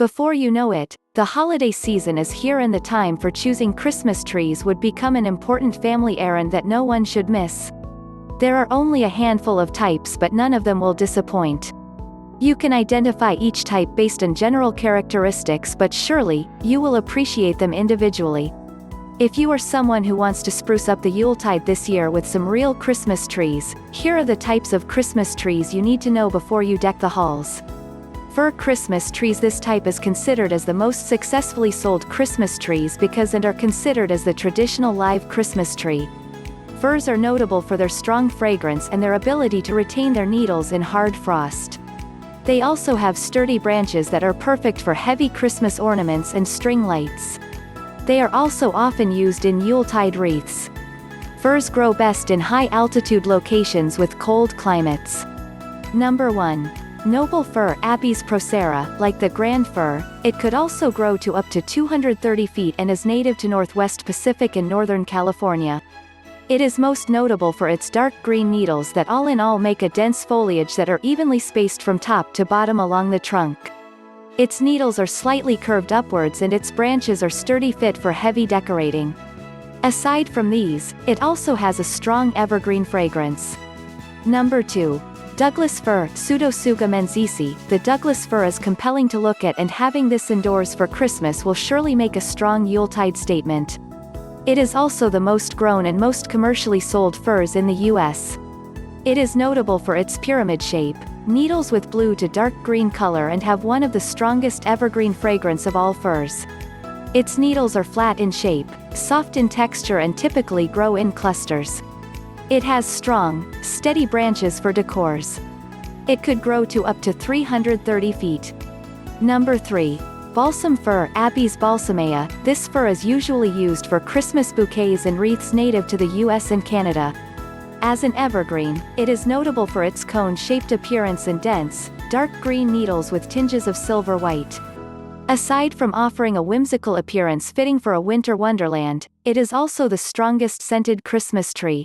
Before you know it, the holiday season is here and the time for choosing Christmas trees would become an important family errand that no one should miss. There are only a handful of types, but none of them will disappoint. You can identify each type based on general characteristics, but surely, you will appreciate them individually. If you are someone who wants to spruce up the Yuletide this year with some real Christmas trees, here are the types of Christmas trees you need to know before you deck the halls. Fir Christmas trees. This type is considered as the most successfully sold Christmas trees because and are considered as the traditional live Christmas tree. Firs are notable for their strong fragrance and their ability to retain their needles in hard frost. They also have sturdy branches that are perfect for heavy Christmas ornaments and string lights. They are also often used in Yuletide wreaths. Firs grow best in high-altitude locations with cold climates. Number 1. Noble fir. Abies procera. Like the grand fir, it could also grow to up to 230 feet and is native to Northwest Pacific and Northern California. It is most notable for its dark green needles that all in all make a dense foliage that are evenly spaced from top to bottom along the trunk. Its needles are slightly curved upwards and its branches are sturdy, fit for heavy decorating. Aside from these, it also has a strong evergreen fragrance. Number 2. Douglas fir. Pseudotsuga menziesii. The Douglas fir is compelling to look at, and having this indoors for Christmas will surely make a strong Yuletide statement. It is also the most grown and most commercially sold firs in the U.S. It is notable for its pyramid shape, needles with blue to dark green color, and have one of the strongest evergreen fragrance of all firs. Its needles are flat in shape, soft in texture, and typically grow in clusters. It has strong, steady branches for decors. It could grow to up to 330 feet. Number 3. Balsam fir. Abies balsamea. This fir is usually used for Christmas bouquets and wreaths native to the US and Canada. As an evergreen, it is notable for its cone-shaped appearance and dense, dark green needles with tinges of silver white. Aside from offering a whimsical appearance fitting for a winter wonderland, it is also the strongest scented Christmas tree.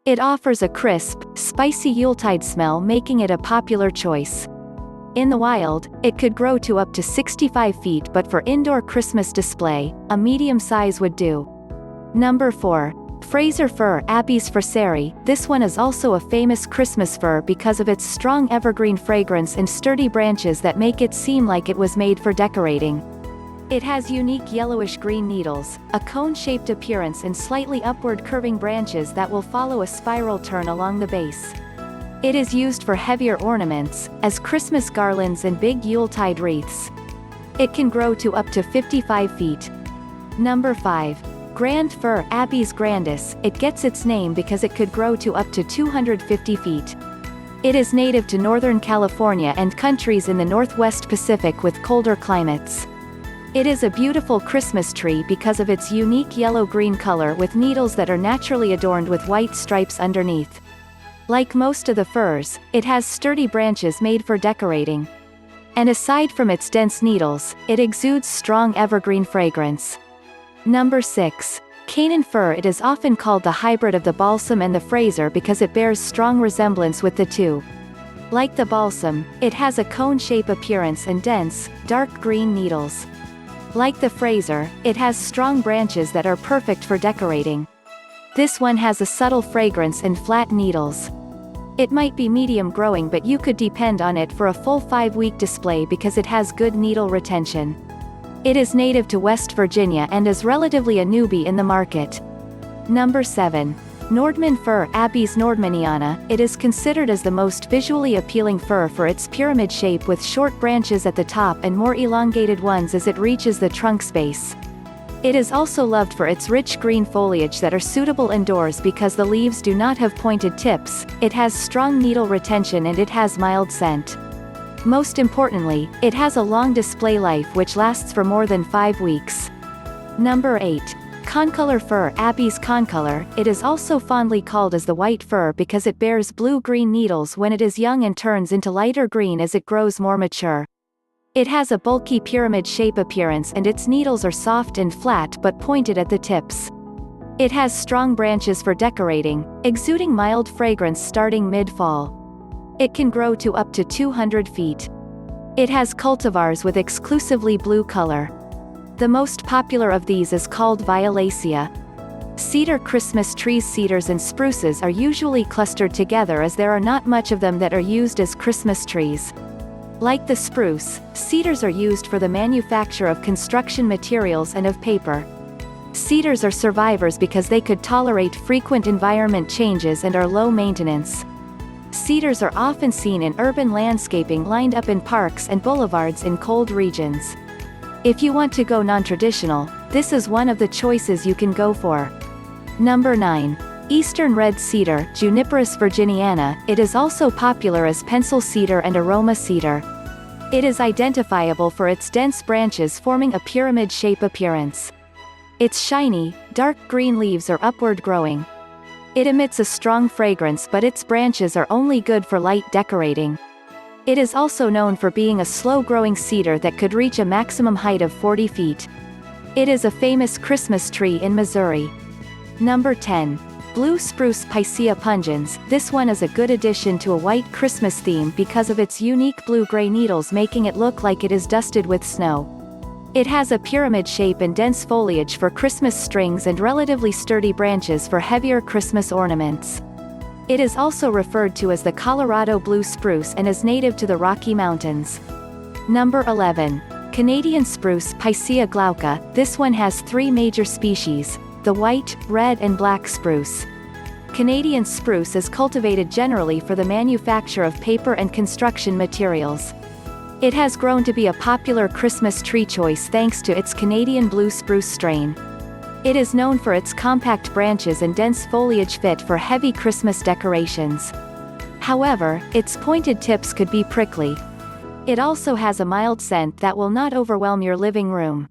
It offers a crisp, spicy Yuletide smell, making it a popular choice. In the wild, it could grow to up to 65 feet, but for indoor Christmas display, a medium size would do. Number 4. Fraser Fir. Abies fraseri. This one is also a famous Christmas fir because of its strong evergreen fragrance and sturdy branches that make it seem like it was made for decorating. It has unique yellowish-green needles, a cone-shaped appearance, and slightly upward curving branches that will follow a spiral turn along the base. It is used for heavier ornaments, as Christmas garlands and big Yuletide wreaths. It can grow to up to 55 feet. Number 5. Grand Fir. Abies grandis. It gets its name because it could grow to up to 250 feet. It is native to Northern California and countries in the Northwest Pacific with colder climates. It is a beautiful Christmas tree because of its unique yellow-green color with needles that are naturally adorned with white stripes underneath. Like most of the firs, it has sturdy branches made for decorating. And aside from its dense needles, it exudes strong evergreen fragrance. Number 6. Canaan Fir. It is often called the hybrid of the balsam and the Fraser because it bears strong resemblance with the two. Like the balsam, it has a cone-shape appearance and dense, dark green needles. Like the Fraser, it has strong branches that are perfect for decorating. This one has a subtle fragrance and flat needles. It might be medium growing, but you could depend on it for a full 5-week display because it has good needle retention. It is native to West Virginia and is relatively a newbie in the market. Number 7. Nordman Fir. Abies nordmaniana. It is considered as the most visually appealing fir for its pyramid shape with short branches at the top and more elongated ones as it reaches the trunk space. It is also loved for its rich green foliage that are suitable indoors because the leaves do not have pointed tips. It has strong needle retention and it has mild scent. Most importantly, it has a long display life which lasts for more than 5 weeks. Number 8. Concolor Fir. Abies concolor. It is also fondly called as the white fir because it bears blue-green needles when it is young and turns into lighter green as it grows more mature. It has a bulky pyramid shape appearance and its needles are soft and flat but pointed at the tips. It has strong branches for decorating, exuding mild fragrance starting mid-fall. It can grow to up to 200 feet. It has cultivars with exclusively blue color. The most popular of these is called Violacea. Cedar Christmas trees. Cedars and spruces are usually clustered together as there are not much of them that are used as Christmas trees. Like the spruce, cedars are used for the manufacture of construction materials and of paper. Cedars are survivors because they could tolerate frequent environment changes and are low maintenance. Cedars are often seen in urban landscaping lined up in parks and boulevards in cold regions. If you want to go non-traditional, this is one of the choices you can go for. Number 9. Eastern Red Cedar, Juniperus virginiana. It is also popular as pencil cedar and aroma cedar. It is identifiable for its dense branches forming a pyramid shape appearance. Its shiny, dark green leaves are upward growing. It emits a strong fragrance, but its branches are only good for light decorating. It is also known for being a slow-growing cedar that could reach a maximum height of 40 feet. It is a famous Christmas tree in Missouri. Number 10. Blue Spruce Picea pungens. This one is a good addition to a white Christmas theme because of its unique blue-gray needles, making it look like it is dusted with snow. It has a pyramid shape and dense foliage for Christmas strings and relatively sturdy branches for heavier Christmas ornaments. It is also referred to as the Colorado blue spruce and is native to the Rocky Mountains. Number 11. Canadian Spruce Picea glauca. This one has 3 major species: the white, red and black spruce. Canadian spruce is cultivated generally for the manufacture of paper and construction materials. It has grown to be a popular Christmas tree choice thanks to its Canadian blue spruce strain. It is known for its compact branches and dense foliage fit for heavy Christmas decorations. However, its pointed tips could be prickly. It also has a mild scent that will not overwhelm your living room.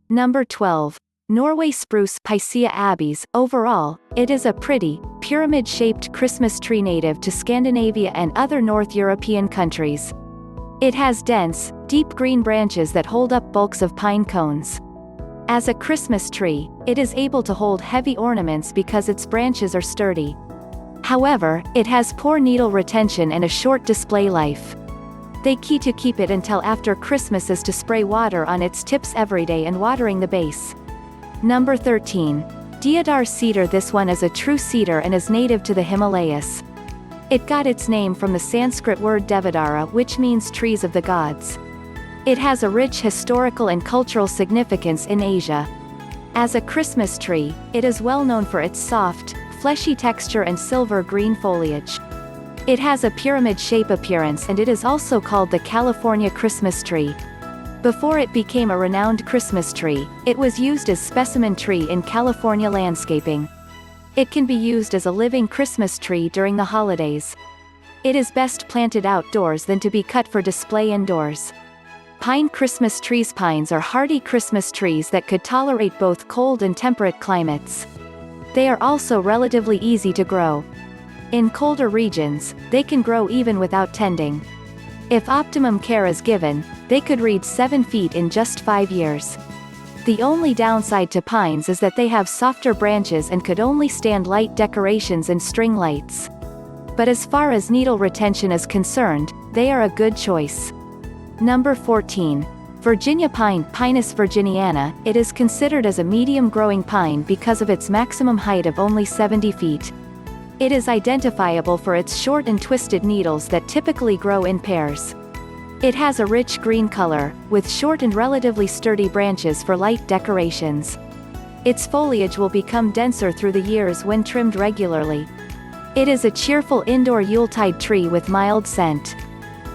Number 12. Norway Spruce Picea Abies. Overall, it is a pretty, pyramid-shaped Christmas tree native to Scandinavia and other North European countries. It has dense, deep green branches that hold up bulks of pine cones. As a Christmas tree, it is able to hold heavy ornaments because its branches are sturdy. However, it has poor needle retention and a short display life. The key to keep it until after Christmas is to spray water on its tips every day and watering the base. Number 13. Deodar cedar. This one is a true cedar and is native to the Himalayas. It got its name from the Sanskrit word Deodara, which means trees of the gods. It has a rich historical and cultural significance in Asia. As a Christmas tree, it is well known for its soft, fleshy texture and silver-green foliage. It has a pyramid shape appearance and it is also called the California Christmas tree. Before it became a renowned Christmas tree, it was used as specimen tree in California landscaping. It can be used as a living Christmas tree during the holidays. It is best planted outdoors than to be cut for display indoors. Pine Christmas trees. Pines are hardy Christmas trees that could tolerate both cold and temperate climates. They are also relatively easy to grow. In colder regions, they can grow even without tending. If optimum care is given, they could reach 7 feet in just 5 years. The only downside to pines is that they have softer branches and could only stand light decorations and string lights. But as far as needle retention is concerned, they are a good choice. Number 14. Virginia pine Pinus virginiana. It is considered as a medium-growing pine because of its maximum height of only 70 feet. It is identifiable for its short and twisted needles that typically grow in pairs. It has a rich green color, with short and relatively sturdy branches for light decorations. Its foliage will become denser through the years when trimmed regularly. It is a cheerful indoor Yuletide tree with mild scent.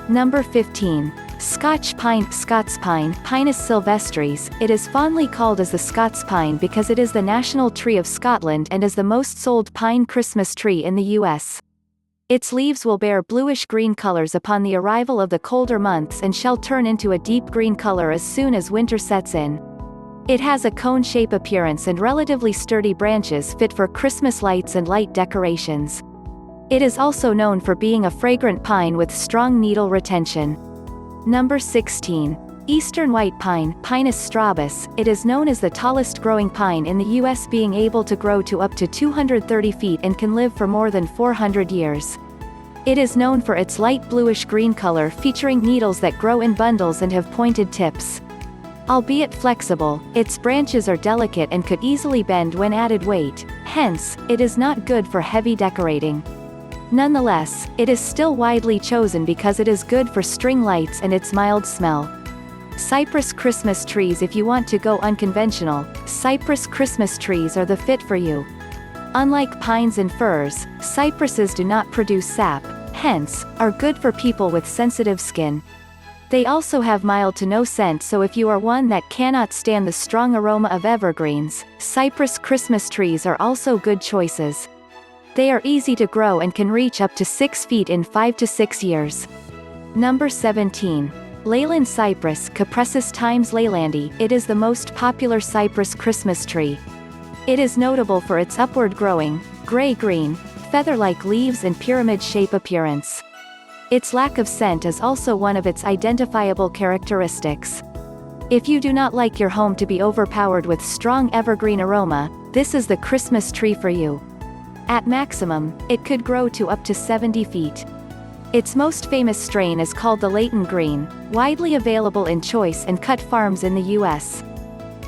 Number 15. Scotch pine Scots pine Pinus sylvestris. It is fondly called as the Scots pine because it is the national tree of Scotland and is the most sold pine Christmas tree in the U.S. Its leaves will bear bluish-green colors upon the arrival of the colder months and shall turn into a deep green color as soon as winter sets in. It has a cone-shape appearance and relatively sturdy branches fit for Christmas lights and light decorations. It is also known for being a fragrant pine with strong needle retention. Number 16. Eastern white pine Pinus strabus. It is known as the tallest growing pine in the U.S., being able to grow to up to 230 feet and can live for more than 400 years. It is known for its light bluish-green color featuring needles that grow in bundles and have pointed tips. Albeit flexible, its branches are delicate and could easily bend when added weight, hence, it is not good for heavy decorating. Nonetheless, it is still widely chosen because it is good for string lights and its mild smell. Cypress Christmas trees. If you want to go unconventional, cypress Christmas trees are the fit for you. Unlike pines and firs, cypresses do not produce sap, hence, are good for people with sensitive skin. They also have mild to no scent, so if you are one that cannot stand the strong aroma of evergreens, cypress Christmas trees are also good choices. They are easy to grow and can reach up to 6 feet in 5 to 6 years. Number 17. Leyland Cypress Cupressus times leylandii. It is the most popular cypress Christmas tree. It is notable for its upward growing, gray-green, feather-like leaves and pyramid-shape appearance. Its lack of scent is also one of its identifiable characteristics. If you do not like your home to be overpowered with strong evergreen aroma, this is the Christmas tree for you. At maximum, it could grow to up to 70 feet. Its most famous strain is called the Leyland Green, widely available in choice and cut farms in the U.S.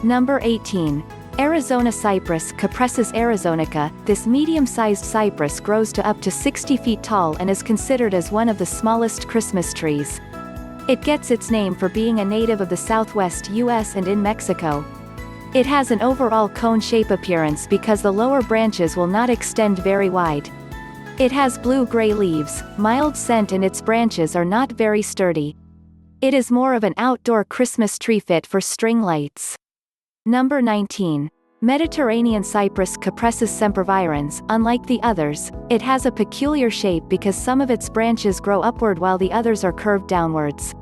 Number 18. Arizona Cypress Cupressus arizonica. This medium-sized cypress grows to up to 60 feet tall and is considered as one of the smallest Christmas trees. It gets its name for being a native of the southwest U.S. and in Mexico. It has an overall cone-shape appearance because the lower branches will not extend very wide. It has blue-gray leaves, mild scent, and its branches are not very sturdy. It is more of an outdoor Christmas tree fit for string lights. Number 19. Mediterranean Cypress Cupressus sempervirens. Unlike the others, it has a peculiar shape because some of its branches grow upward while the others are curved downwards.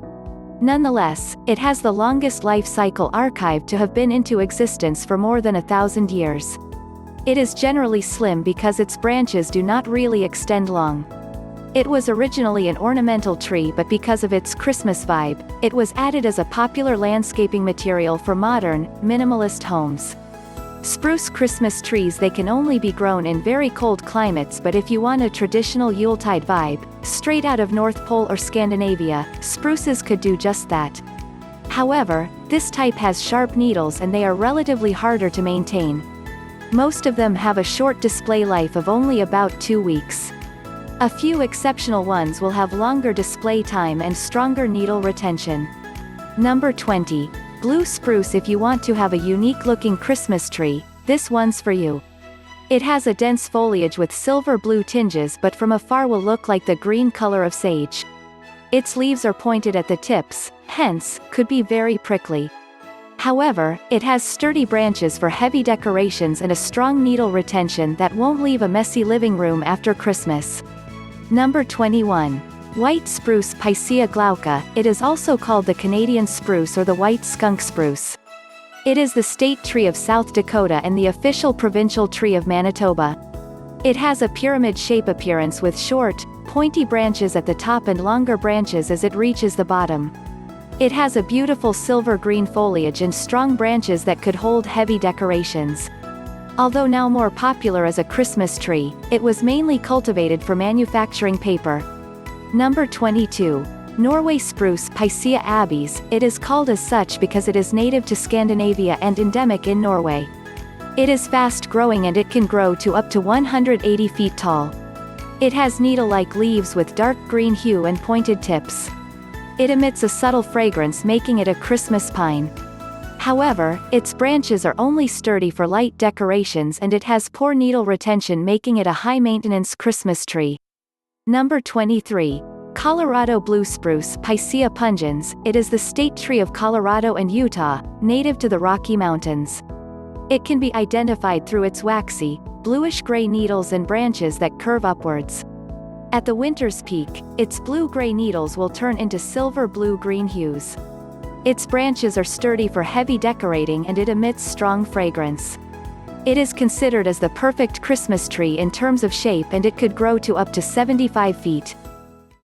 Nonetheless, it has the longest life cycle archived to have been into existence for more than 1,000 years. It is generally slim because its branches do not really extend long. It was originally an ornamental tree, but because of its Christmas vibe, it was added as a popular landscaping material for modern, minimalist homes. Spruce Christmas trees. They can only be grown in very cold climates, but if you want a traditional Yuletide vibe, straight out of North Pole or Scandinavia, spruces could do just that. However, this type has sharp needles and they are relatively harder to maintain. Most of them have a short display life of only about 2 weeks. A few exceptional ones will have longer display time and stronger needle retention. Number 20. Blue spruce. If you want to have a unique-looking Christmas tree, this one's for you. It has a dense foliage with silver-blue tinges, but from afar will look like the green color of sage. Its leaves are pointed at the tips, hence, could be very prickly. However, it has sturdy branches for heavy decorations and a strong needle retention that won't leave a messy living room after Christmas. Number 21. White spruce Picea glauca. It is also called the Canadian spruce or the white skunk spruce. It is the state tree of South Dakota and the official provincial tree of Manitoba. It has a pyramid-shape appearance with short, pointy branches at the top and longer branches as it reaches the bottom. It has a beautiful silver-green foliage and strong branches that could hold heavy decorations. Although now more popular as a Christmas tree, it was mainly cultivated for manufacturing paper. Number 22. Norway spruce Picea Abies. It is called as such because it is native to Scandinavia and endemic in Norway. It is fast-growing and it can grow to up to 180 feet tall. It has needle-like leaves with dark green hue and pointed tips. It emits a subtle fragrance, making it a Christmas pine. However, its branches are only sturdy for light decorations and it has poor needle retention, making it a high-maintenance Christmas tree. Number 23. Colorado blue spruce Picea pungens. It is the state tree of Colorado and Utah, native to the Rocky Mountains. It can be identified through its waxy, bluish-gray needles and branches that curve upwards. At the winter's peak, its blue-gray needles will turn into silver blue-green hues. Its branches are sturdy for heavy decorating and it emits strong fragrance. It is considered as the perfect Christmas tree in terms of shape and it could grow to up to 75 feet.